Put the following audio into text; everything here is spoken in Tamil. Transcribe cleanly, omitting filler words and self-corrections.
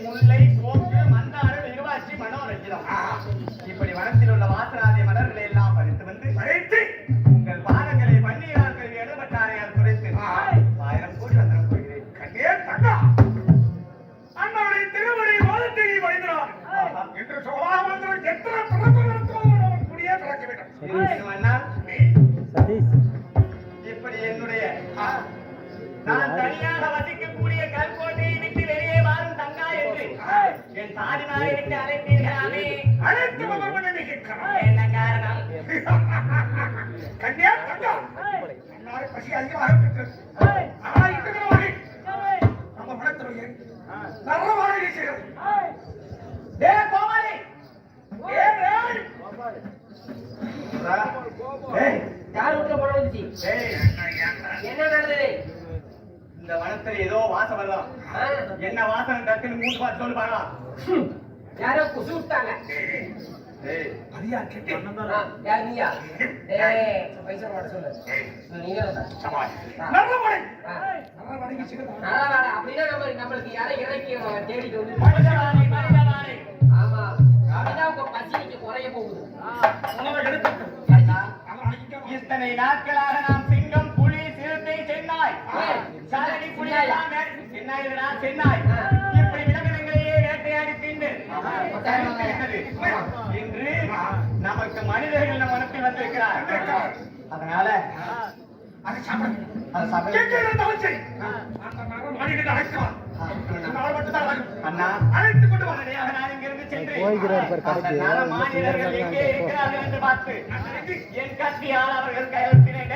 முல்லை, கோக்கு, மந்தாரம், இருவாச்சி, மனோரஞ்சிதம் இப்படி வனத்தில் உள்ள வாசனாதி மலர்களை எல்லாம் பறித்து வந்து உங்கள் பாதங்களை பன்னீரால் கல்வி எழுபட்டாரையால் துடைத்து 1000 கோடி வந்தனம் போகிறேன். கண்ணே தங்கா அண்ணனுடைய திருவடி வாதத்தை வழிந்தார் என்று சோழாமந்திரம் எத்தனை பிறப்பு நடத்துவான் கூடியே பிறக்க வேண்டும். அண்ணா இப்படி என்னுடைய நான் தனியாக வசிக்கக்கூடிய கல்கோட்டையை விட்டு வெளியே வாரும் தங்கா என்று என் தாதிமாரை விட்டு அழைத்தீர்களாமே. அழைத்து என்ன காரணம்? கண்ணியா தங்கா அன்னாரை பசி அதிகமாக பெற்றது. ஆனால் இருக்கிற வகை நம்ம மனத்திலேயே நல்ல வாழை வீசுகிறது. கோமாளி யார் வீட்டுல போன வந்துச்சு? என்ன நடந்தது? இந்த வனத்தில் ஏதோ வாசம் வரலாம். என்ன வாசம் டக்குன்னு மூன்று பார்த்து சொல்லு பார்க்கலாம். யாரோ குசு விட்டாங்க. அதியா கேட்டு யார் நீயா? பைசா மாட்ட சொல்லு. நீங்க நல்ல வாழை நல்ல வாழை வீசுகிறது. அப்படின்னா நம்மளுக்கு யாரை இறக்கி தேடிட்டு வந்து ஆமா அப்படின்னா உங்க பசிக்கு குறைய போகுது. இத்தனை நாட்களாக நாம் சிங்கம், புலி, சிறுத்தை, சென்னாய், சாரணி, புலியெல்லாம் சென்னாய் இப்படி விலங்கினங்களையே வேட்டையாடி தின்று இன்று நமக்கு மனிதர்கள் நம் மனத்தில் வந்திருக்கிறார். அதனால அதை சாப்பிட அண்ணா அழைத்து கொண்டு வர நான் இங்கிருந்து சென்று மாநிலர்கள் எங்கே இருக்கிறார்கள் என்று பார்த்து என் கத்தியால் அவர்கள் கையெழுத்தினேன்.